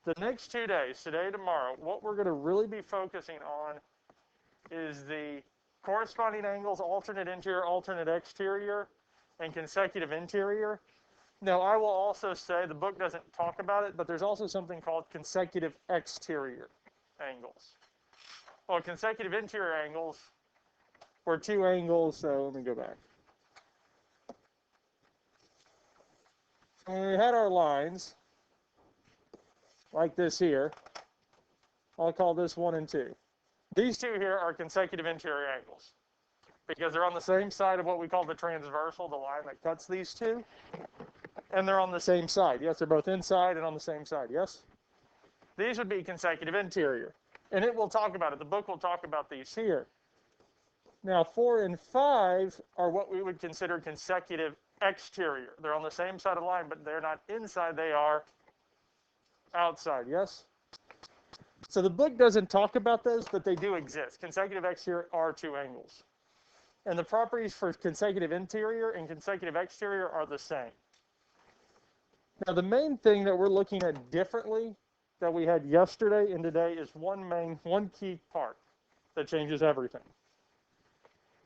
the next 2 days, today and tomorrow, what we're going to really be focusing on is the corresponding angles, alternate interior, alternate exterior, and consecutive interior. Now, I will also say, the book doesn't talk about it, but there's also something called consecutive exterior angles. Well, consecutive interior angles were two angles, so let me go back. When we had our lines, like this here, I'll call this 1 and 2. These two here are consecutive interior angles because they're on the same side of what we call the transversal, the line that cuts these two, and they're on the same side. Yes, they're both inside and on the same side, yes? These would be consecutive interior, and it will talk about it. The book will talk about these here. Now, 4 and 5 are what we would consider consecutive exterior. They're on the same side of the line, but they're not inside, they are outside, yes? So the book doesn't talk about those, but they do exist. Consecutive exterior are two angles. And the properties for consecutive interior and consecutive exterior are the same. Now, the main thing that we're looking at differently that we had yesterday and today is one key part that changes everything.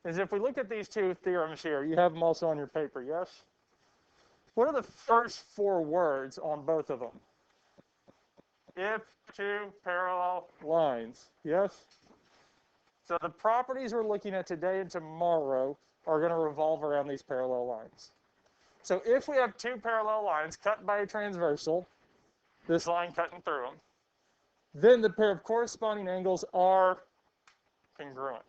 Is if we look at these two theorems here, you have them also on your paper, yes? What are the first 4 words on both of them? If two parallel lines, yes? So the properties we're looking at today and tomorrow are going to revolve around these parallel lines. So if we have 2 parallel lines cut by a transversal, this line cutting through them, then the pair of corresponding angles are congruent.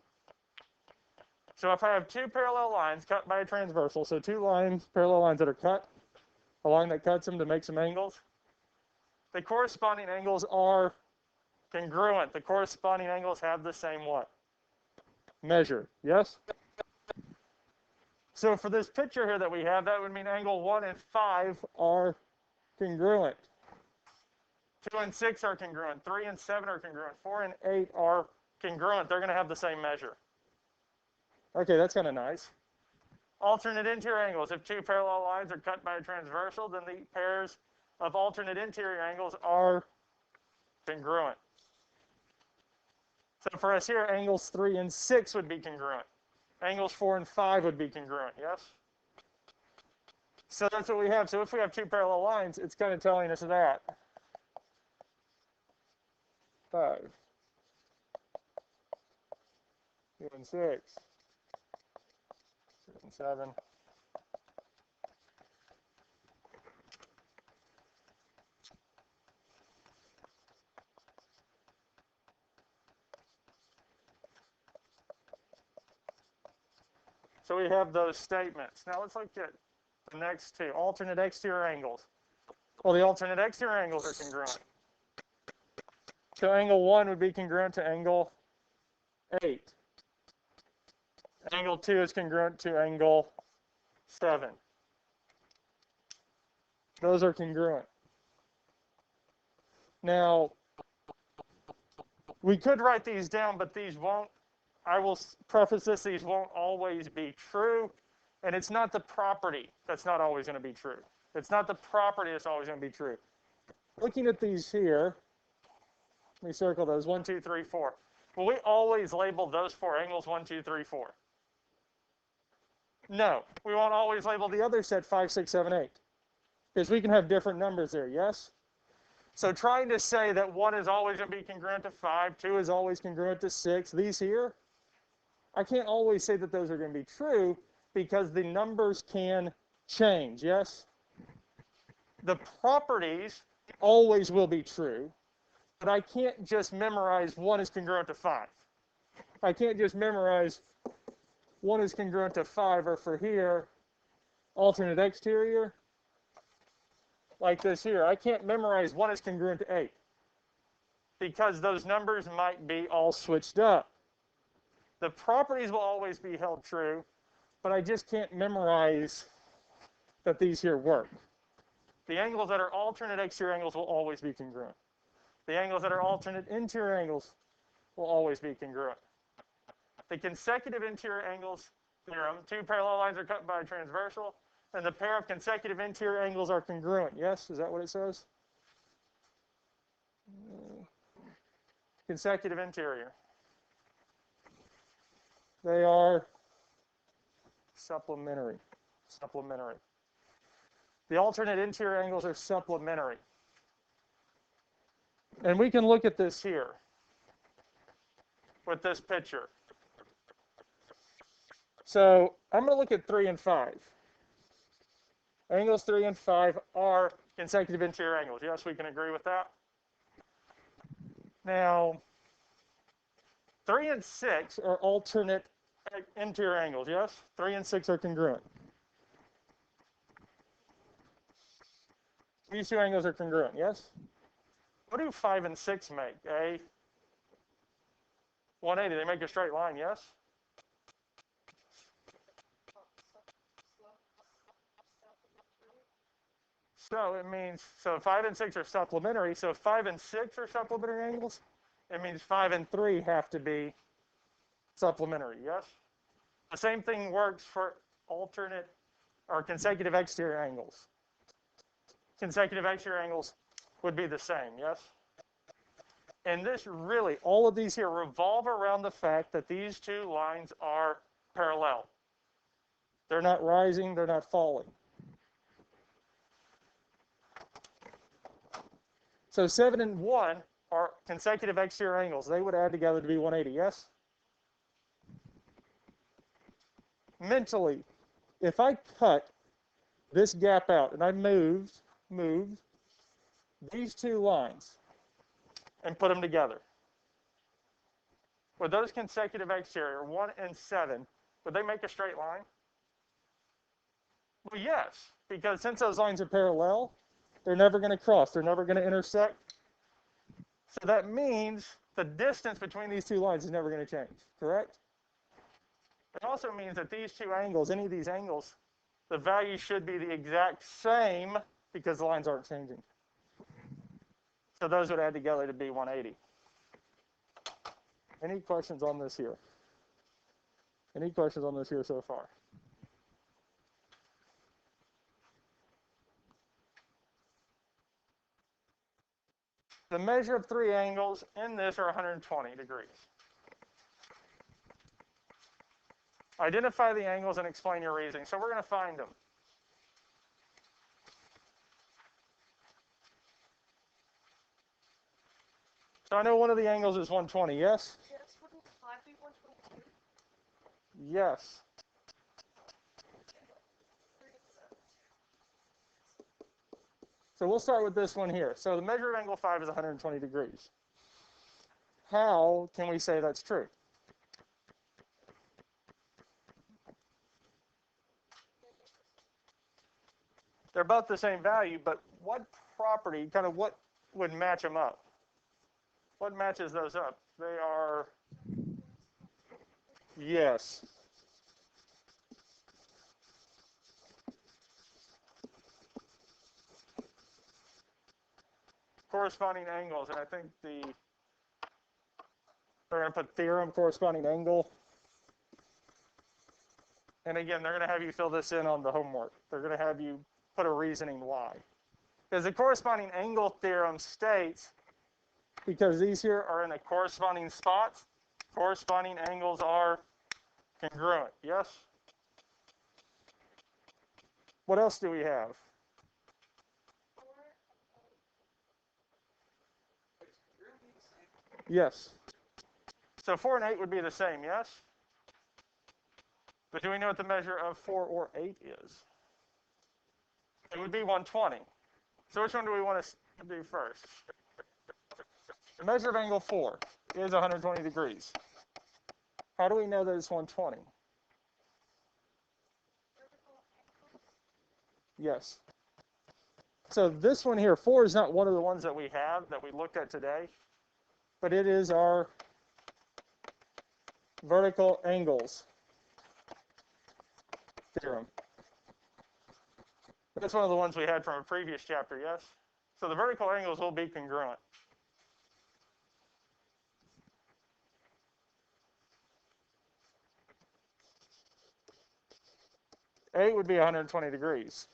So if I have 2 parallel lines cut by a transversal, so 2 lines, parallel lines that are cut, a line that cuts them to make some angles, the corresponding angles are congruent. The corresponding angles have the same what? Measure, yes? So for this picture here that we have, that would mean angle 1 and 5 are congruent. 2 and 6 are congruent. 3 and 7 are congruent. 4 and 8 are congruent. They're going to have the same measure. Okay, that's kind of nice. Alternate interior angles. If 2 parallel lines are cut by a transversal, then the pairs of alternate interior angles are congruent. So for us here, angles 3 and 6 would be congruent. Angles 4 and 5 would be congruent, yes? So that's what we have. So if we have 2 parallel lines, it's kind of telling us that. 5, 2 and 6, 6 and 7. So we have those statements. Now let's look at the next 2, alternate exterior angles. Well, the alternate exterior angles are congruent. So angle 1 would be congruent to angle 8. Angle 2 is congruent to angle 7. Those are congruent. Now, we could write these down, but these won't. I will preface this, these won't always be true, and it's not the property that's not always going to be true. It's not the property that's always going to be true. Looking at these here, let me circle those, 1, 2, 3, 4. Will we always label those 4 angles 1, 2, 3, 4? No, we won't always label the other set 5, 6, 7, 8. Because we can have different numbers there, yes? So trying to say that 1 is always going to be congruent to 5, 2 is always congruent to 6, these here, I can't always say that those are going to be true because the numbers can change, yes? The properties always will be true, but I can't just memorize 1 is congruent to 5. I can't just memorize 1 is congruent to 5, or for here, alternate exterior, like this here. I can't memorize 1 is congruent to 8 because those numbers might be all switched up. The properties will always be held true, but I just can't memorize that these here work. The angles that are alternate exterior angles will always be congruent. The angles that are alternate interior angles will always be congruent. The consecutive interior angles theorem, 2 parallel lines are cut by a transversal, and the pair of consecutive interior angles are congruent. Yes? Is that what it says? consecutive interior. They are supplementary. Supplementary. The alternate interior angles are supplementary. And we can look at this here with this picture. So I'm going to look at 3 and 5. Angles 3 and 5 are consecutive interior angles. Yes, we can agree with that. Now, 3 and 6 are alternate interior angles. Yes, 3 and 6 are congruent. These two angles are congruent. Yes. What do 5 and 6 make? 180. They make a straight line. Yes. So it means, so 5 and 6 are supplementary. So if 5 and 6 are supplementary angles, it means 5 and 3 have to be supplementary, yes? The same thing works for alternate or consecutive exterior angles. Consecutive exterior angles would be the same, yes? And this really, all of these here revolve around the fact that these two lines are parallel. They're not rising, they're not falling. So 7 and 1 are consecutive exterior angles. They would add together to be 180, yes? Mentally, if I cut this gap out and I moved these two lines and put them together, would those consecutive exterior, 1 and 7, would they make a straight line? Well, yes, because since those lines are parallel, they're never going to cross. They're never going to intersect. So that means the distance between these two lines is never going to change, correct? It also means that these two angles, any of these angles, the value should be the exact same because the lines aren't changing. So those would add together to be 180. Any questions on this here? Any questions on this here so far? The measure of 3 angles in this are 120 degrees. Identify the angles and explain your reasoning. So we're going to find them. So I know one of the angles is 120, yes? Yes, wouldn't 5 be 122? Yes. So we'll start with this one here. So the measure of angle 5 is 120 degrees. How can we say that's true? They're both the same value, but what property, kind of what would match them up? What matches those up? They are, yes. Corresponding angles, and I think they're going to put theorem, corresponding angle. And again, they're going to have you fill this in on the homework. They're going to have you put a reasoning why. Because the corresponding angle theorem states, because these here are in the corresponding spots, corresponding angles are congruent. Yes? What else do we have? Yes. So 4 and 8 would be the same, yes? But do we know what the measure of 4 or 8 is? It would be 120. So which one do we want to do first? The measure of angle 4 is 120 degrees. How do we know that it's 120? Yes. So this one here, 4 is not one of the ones that we have, that we looked at today, but it is our vertical angles theorem. That's one of the ones we had from a previous chapter, yes? So the vertical angles will be congruent. A would be 120 degrees.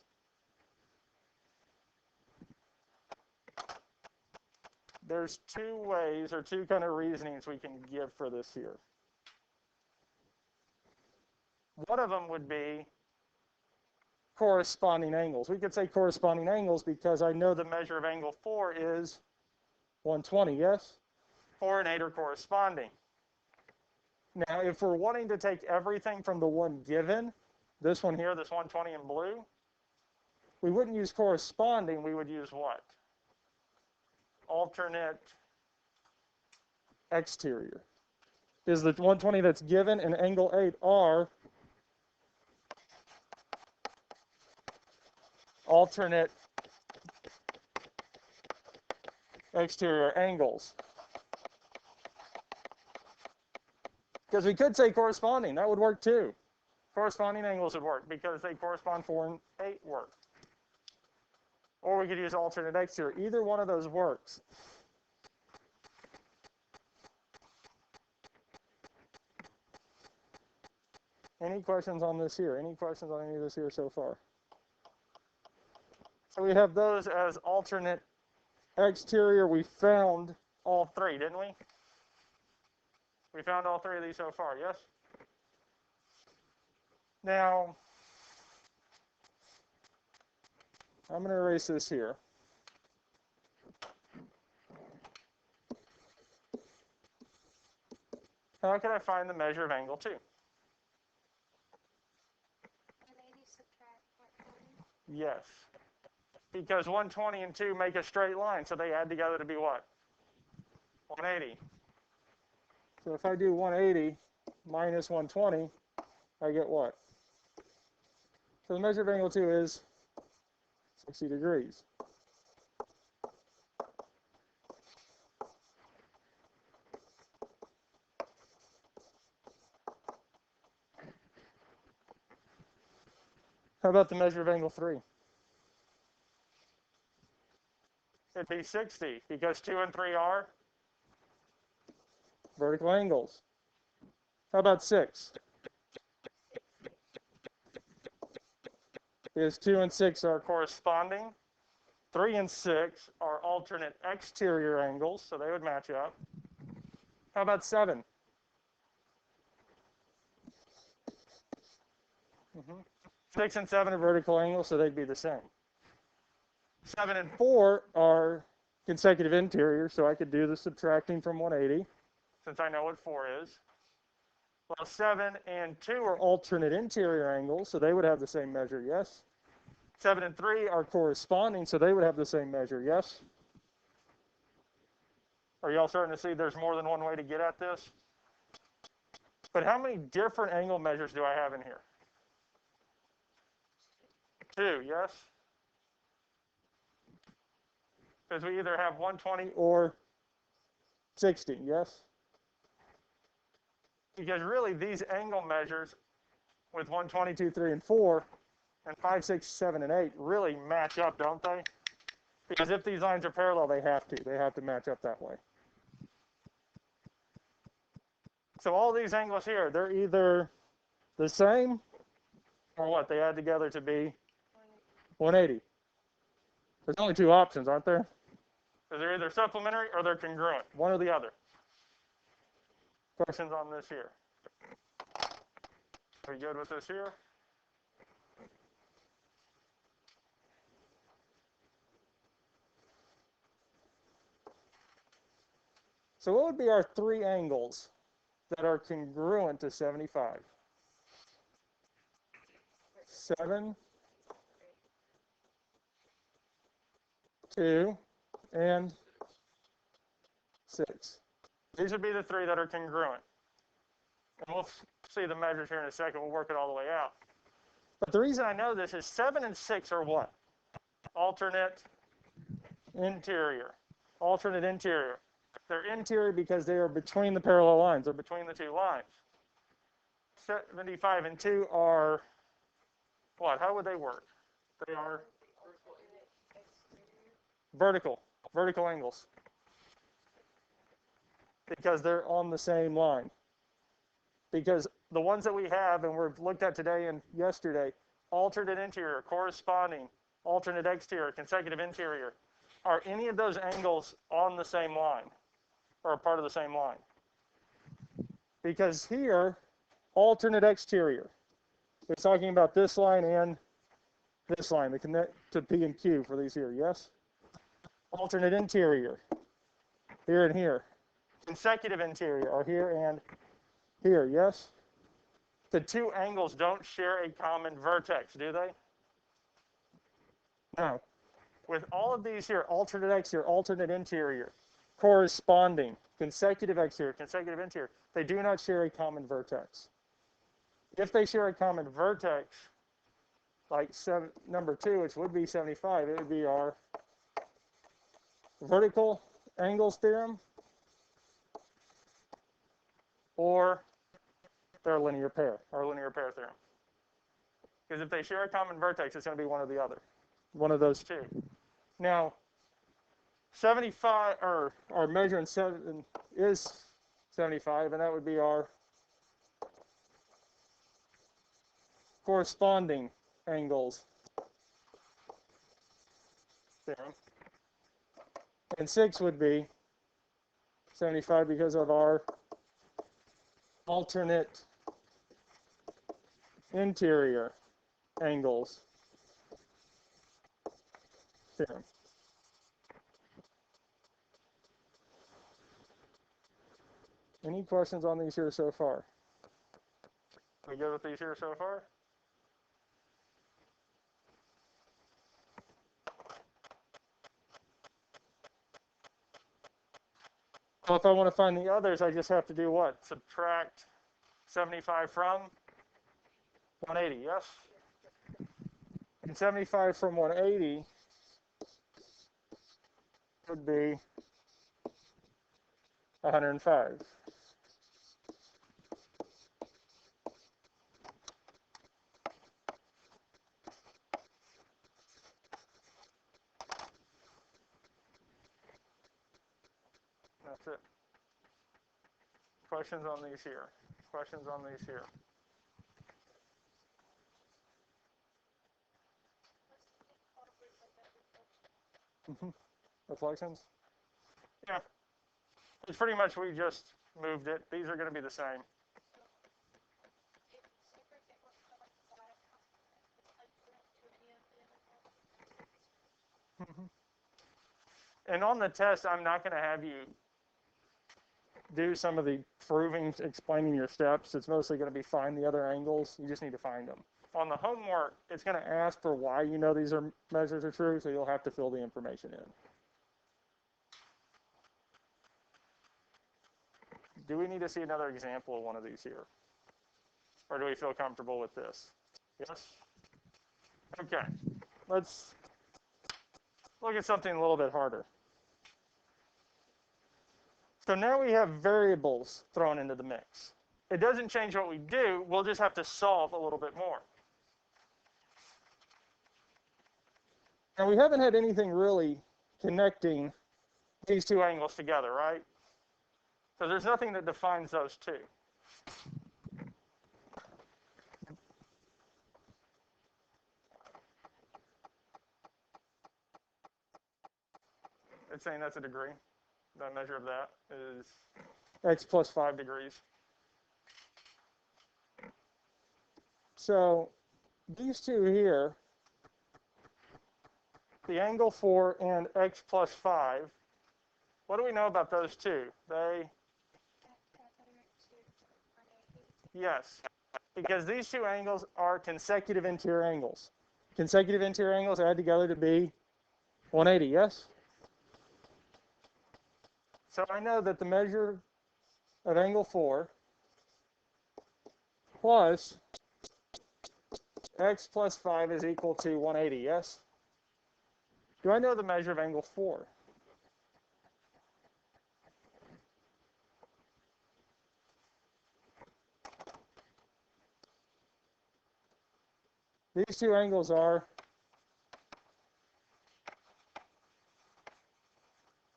there's two ways or two kind of reasonings we can give for this here. One of them would be corresponding angles. We could say corresponding angles because I know the measure of angle 4 is 120, yes? 4 and 8 are corresponding. Now, if we're wanting to take everything from the one given, this one here, this 120 in blue, we wouldn't use corresponding, we would use what? Alternate exterior. Is the 120 that's given and angle 8 are alternate exterior angles. Because we could say corresponding, that would work too. Corresponding angles would work because they correspond 4 and 8 work. Or we could use alternate exterior. Either one of those works. Any questions on this here? Any questions on any of this here so far? So we have those as alternate exterior. We found all three, didn't we? We found all three of these so far, yes? Now, I'm going to erase this here. How can I find the measure of angle 2? 180 subtract 120. Yes. Because 120 and 2 make a straight line, so they add together to be what? 180. So if I do 180 minus 120, I get what? So the measure of angle 2 is 60 degrees. How about the measure of angle 3? It'd be 60 because 2 and 3 are vertical angles. How about 6? Because 2 and 6 are corresponding. 3 and 6 are alternate exterior angles, so they would match up. How about 7? 6 and 7 are vertical angles, so they'd be the same. 7 and 4 are consecutive interiors, so I could do the subtracting from 180, since I know what 4 is. Well, 7 and 2 are alternate interior angles, so they would have the same measure, yes? 7 and 3 are corresponding, so they would have the same measure, yes? Are y'all starting to see there's more than one way to get at this? But how many different angle measures do I have in here? 2, yes? Because we either have 120 or 60, yes? Because really these angle measures with 120, 2, 3, and 4, and 5, 6, 7, and 8 really match up, don't they? Because if these lines are parallel, they have to. They have to match up that way. So all these angles here, they're either the same or what? They add together to be 180. There's only two options, aren't there? Because they're either supplementary or they're congruent, one or the other. Questions on this here? Are we good with this here? So what would be our three angles that are congruent to 75? 7, 2, and 6. These would be the three that are congruent. And we'll see the measures here in a second. We'll work it all the way out. But the reason I know this is 7 and 6 are what? Alternate interior. Alternate interior. They're interior because they are between the parallel lines. They're between the two lines. 75 and 2 are what? How would they work? They are vertical angles. Because they're on the same line. Because the ones that we have and we've looked at today and yesterday, alternate interior, corresponding, alternate exterior, consecutive interior, are any of those angles on the same line or a part of the same line? Because here, alternate exterior. It's talking about this line and this line, the connect to P and Q for these here, yes? Alternate interior, here and here. Consecutive interior are here and here, yes? The two angles don't share a common vertex, do they? No. With all of these here, alternate exterior, alternate interior, corresponding, consecutive exterior, consecutive interior, they do not share a common vertex. If they share a common vertex, like number 2, which would be 75, it would be our vertical angles theorem or their linear pair, our linear pair theorem. Because if they share a common vertex, it's going to be one or the other, one of those two. Now, 75, or our measure in 7 is 75, and that would be our corresponding angles theorem. And 6 would be 75 because of our alternate interior angles theorem. Any questions on these here so far? We good with these here so far? Well, if I want to find the others, I just have to do what? Subtract 75 from 180, yes? And 75 from 180 would be 105. That's it. Questions on these here? Questions on these here? Reflections? Yeah. It's pretty much we just moved it. These are going to be the same. And on the test, I'm not going to have you do some of the proving, explaining your steps. It's mostly going to be find the other angles. You just need to find them. On the homework, it's going to ask for why you know these measures are true, so you'll have to fill the information in. Do we need to see another example of one of these here? Or do we feel comfortable with this? Yes? Okay. Let's look at something a little bit harder. So now we have variables thrown into the mix. It doesn't change what we do. We'll just have to solve a little bit more. And we haven't had anything really connecting these two angles together, right? So there's nothing that defines those two. It's saying that's a degree. The measure of that is x plus 5 degrees. So these two here, the angle 4 and x plus 5, what do we know about those two? Yes, because these two angles are consecutive interior angles. Consecutive interior angles add together to be 180, yes? So I know that the measure of angle 4 plus x plus 5 is equal to 180, yes? Do I know the measure of angle 4? These two angles are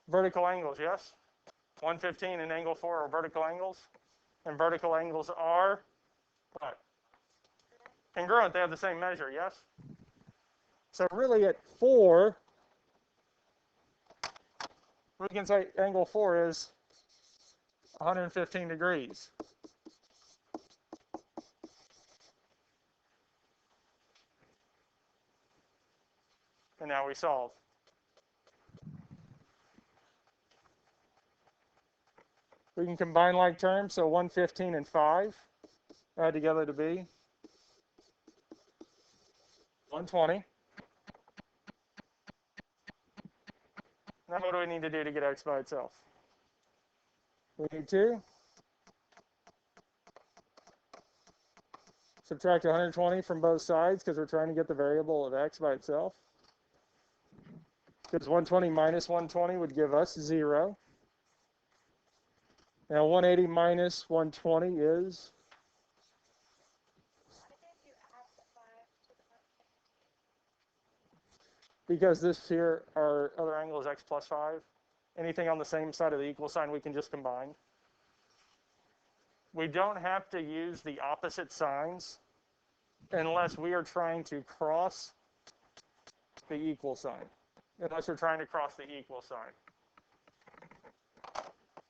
vertical angles, yes? 115 and angle 4 are vertical angles. And vertical angles are what? Congruent. They have the same measure, yes? So really at 4, we can say angle 4 is 115 degrees. And now we solve. We can combine like terms, so 115 and 5 add together to be 120. Now what do we need to do to get x by itself? We need to subtract 120 from both sides because we're trying to get the variable of x by itself. Because 120 minus 120 would give us 0. Now 180 minus 120 is? Because this here, our other angle is x plus 5. Anything on the same side of the equal sign we can just combine. We don't have to use the opposite signs unless we are trying to cross the equal sign. Unless we're trying to cross the equal sign.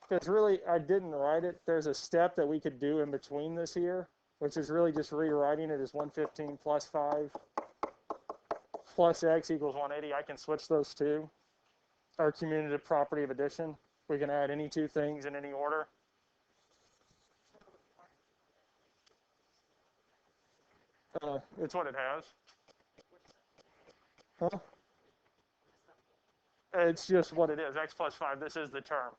Because really, I didn't write it. There's a step that we could do in between this here, which is really just rewriting it as 115 plus 5 plus x equals 180. I can switch those two. Our commutative property of addition. We can add any two things in any order. It's what it has. Huh? It's just what it is, x plus 5. This is the term.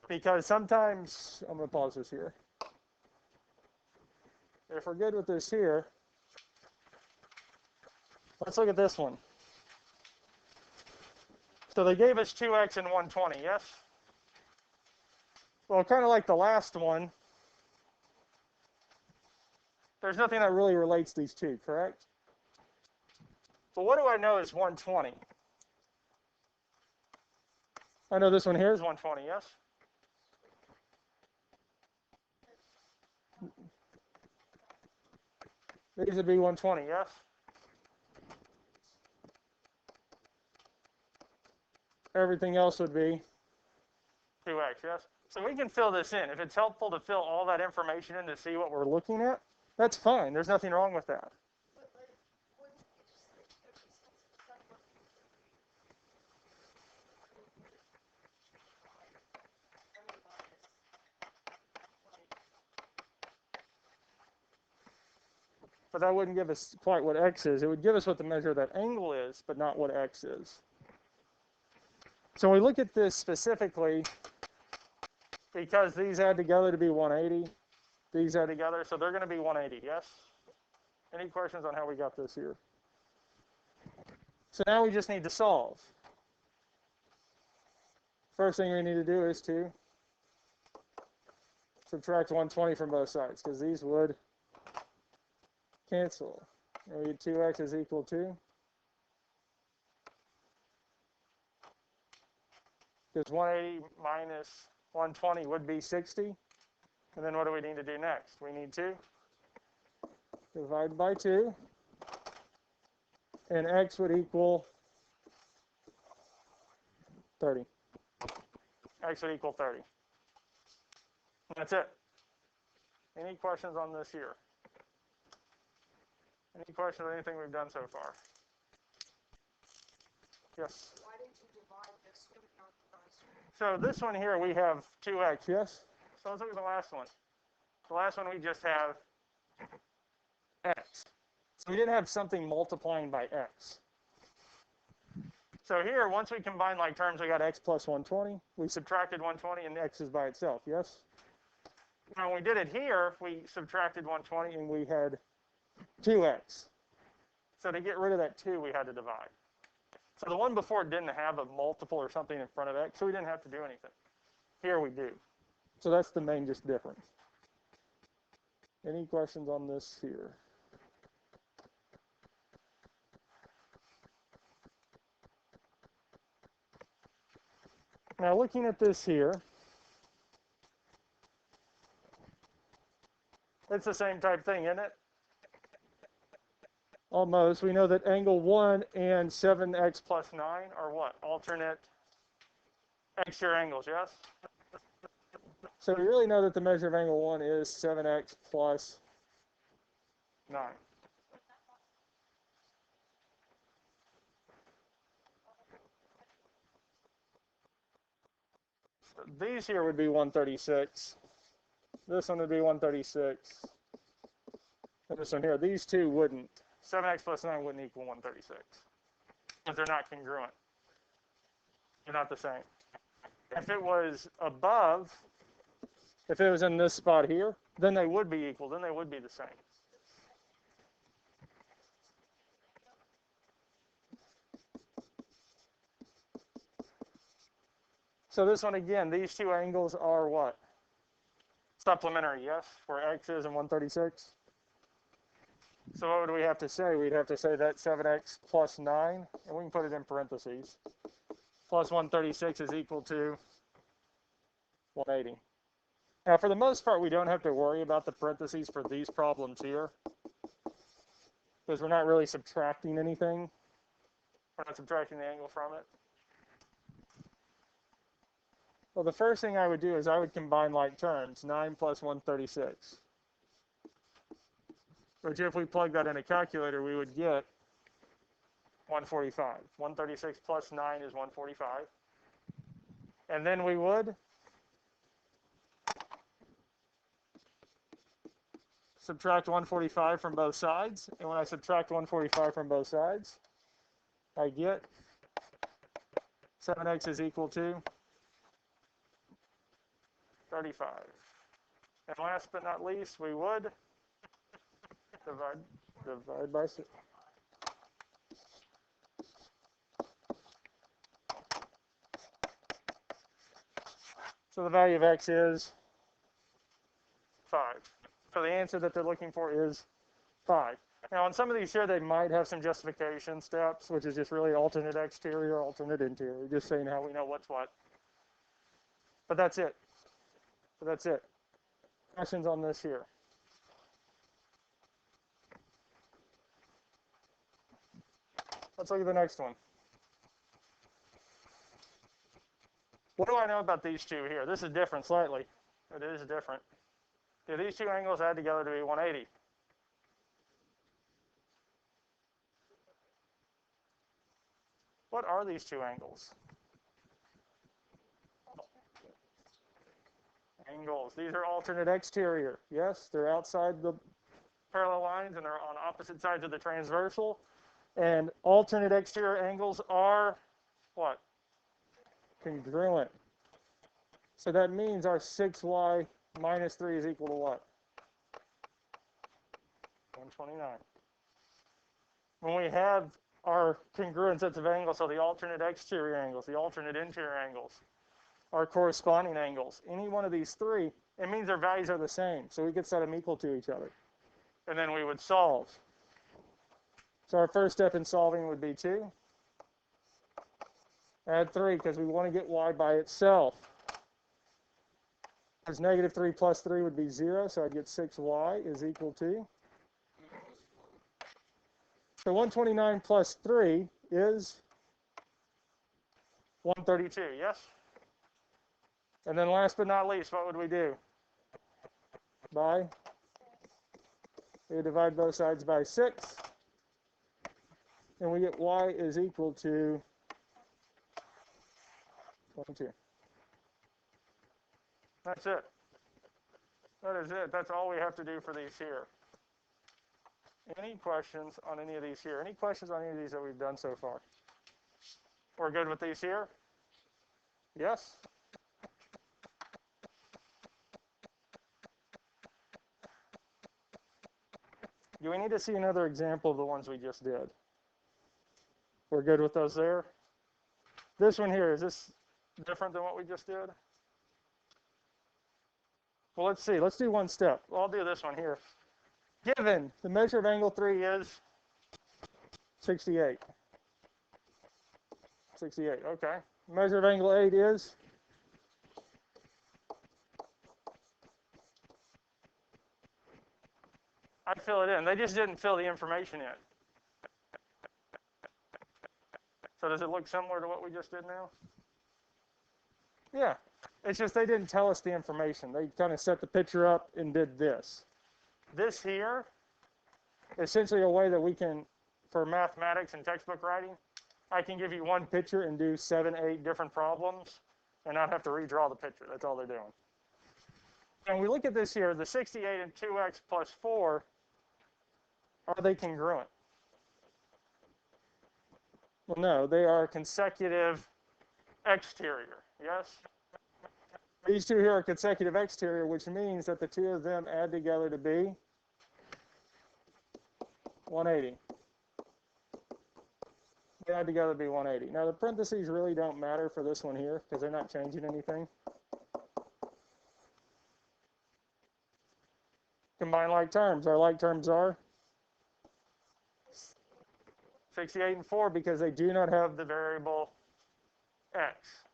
Because sometimes, I'm going to pause this here. If we're good with this here, let's look at this one. So they gave us 2x and 120, yes? Well, kind of like the last one, there's nothing that really relates these two, correct? But what do I know is 120? I know this one here is 120, yes? These would be 120, yes? Everything else would be 2x, yes? So we can fill this in. If it's helpful to fill all that information in to see what we're looking at, that's fine. There's nothing wrong with that. But that wouldn't give us quite what x is. It would give us what the measure of that angle is, but not what x is. So we look at this specifically because these add together to be 180. These add together, so they're going to be 180, yes? Any questions on how we got this here? So now we just need to solve. First thing we need to do is to subtract 120 from both sides, because these would cancel. And we get 2x is equal to, because 180 minus 120 would be 60. And then what do we need to do next? We need to divide by 2. And x would equal 30. X would equal 30. That's it. Any questions on this here? Any questions on anything we've done so far? Yes? Why didn't you divide this one out by So this one here, we have 2x, yes? So let's look at the last one. The last one, we just have x. So we didn't have something multiplying by x. So here, once we combine like terms, we got x plus 120. We subtracted 120, and x is by itself, yes? Now, when we did it here, we subtracted 120, and we had 2x. So to get rid of that 2, we had to divide. So the one before didn't have a multiple or something in front of x, so we didn't have to do anything. Here we do. So that's the main just difference. Any questions on this here? Now looking at this here, it's the same type thing, isn't it? Almost. We know that angle 1 and 7x plus 9 are what? Alternate exterior angles, yes? So we really know that the measure of angle 1 is 7x plus 9. So these here would be 136. This one would be 136. And this one here, these two wouldn't. 7x plus 9 wouldn't equal 136. Because they're not congruent. They're not the same. If it was above, if it was in this spot here, then they would be equal. Then they would be the same. So this one again, these two angles are what? Supplementary, yes, for x is in 136. So what would we have to say? We'd have to say that 7x plus 9, and we can put it in parentheses, plus 136 is equal to 180. Now, for the most part, we don't have to worry about the parentheses for these problems here, because we're not really subtracting anything. We're not subtracting the angle from it. Well, the first thing I would do is I would combine like terms, 9 plus 136. Which if we plug that in a calculator, we would get 145. 136 plus 9 is 145. And then we would subtract 145 from both sides. And when I subtract 145 from both sides, I get 7x is equal to 35. And last but not least, we would divide by 6. So the value of x is 5. So the answer that they're looking for is 5. Now on some of these here, they might have some justification steps, which is just really alternate exterior, alternate interior, just saying how we know what's what. But that's it. So that's it. Questions on this here? Let's look at the next one. What do I know about these two here? This is different slightly. It is different. Do these two angles add together to be 180? What are these two angles? Angles. These are alternate exterior. Yes, they're outside the parallel lines and they're on opposite sides of the transversal. And alternate exterior angles are what? Congruent. So that means our 6y minus 3 is equal to what? 129. When we have our congruent sets of angles, so the alternate exterior angles, the alternate interior angles, our corresponding angles, any one of these three, it means their values are the same. So we could set them equal to each other. And then we would solve. So our first step in solving would be to add 3, because we want to get y by itself. Because negative 3 plus 3 would be 0, so I'd get 6y is equal to. So 129 plus 3 is 132, yes? And then last but not least, what would we do? We divide both sides by 6. And we get y is equal to 22. That's it. That is it. That's all we have to do for these here. Any questions on any of these here? Any questions on any of these that we've done so far? We're good with these here? Yes? Do we need to see another example of the ones we just did? We're good with those there? This one here, is this different than what we just did? Well, let's see. Let's do one step. Well, I'll do this one here. Given the measure of angle 3 is 68. 68, okay. Measure of angle 8 is? I'd fill it in. They just didn't fill the information in. So does it look similar to what we just did now? Yeah, it's just they didn't tell us the information. They kind of set the picture up and did this. This here, essentially a way that we can, for mathematics and textbook writing, I can give you one picture and do 7, 8 different problems and not have to redraw the picture. That's all they're doing. And we look at this here, the 68 and 2x plus 4, are they congruent? Well, no, they are consecutive exterior, yes? These two here are consecutive exterior, which means that the two of them add together to be 180. They add together to be 180. Now, the parentheses really don't matter for this one here because they're not changing anything. Combine like terms. Our like terms are 68 and 4 because they do not have the variable x.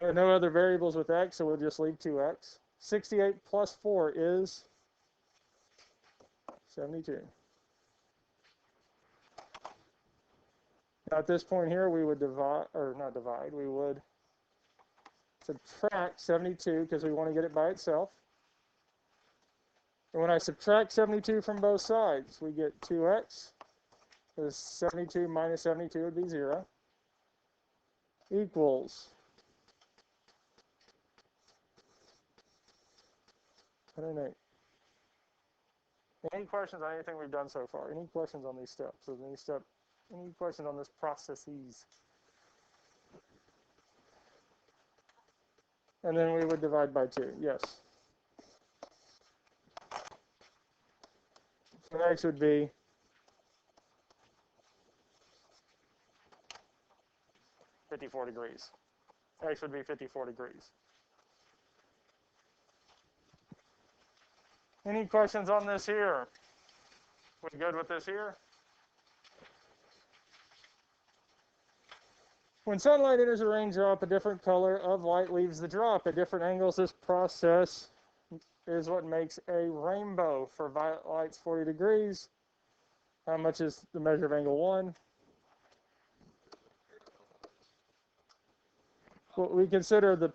There are no other variables with x, so we'll just leave 2x. 68 plus 4 is 72. Now at this point here, we would divide, or not divide, we would subtract 72 because we want to get it by itself. And when I subtract 72 from both sides, we get 2x. Because 72 minus 72 would be 0. Equals 108. Any questions on anything we've done so far? Any questions on these steps? Any questions on this processes? And then we would divide by 2. Yes. So x would be 54 degrees. X would be 54 degrees. Any questions on this here? We good with this here? When sunlight enters a raindrop, a different color of light leaves the drop. At different angles, this process is what makes a rainbow. For violet light's 40 degrees. How much is the measure of angle 1? Well, we consider the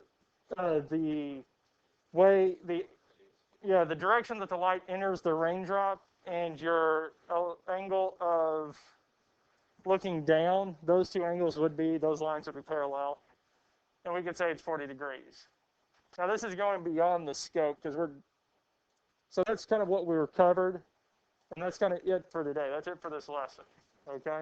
way the direction that the light enters the raindrop and your angle of looking down, those two angles those lines would be parallel. And we could say it's 40 degrees. Now this is going beyond the scope because so that's kind of what we were covered. And that's kind of it for today. That's it for this lesson, okay?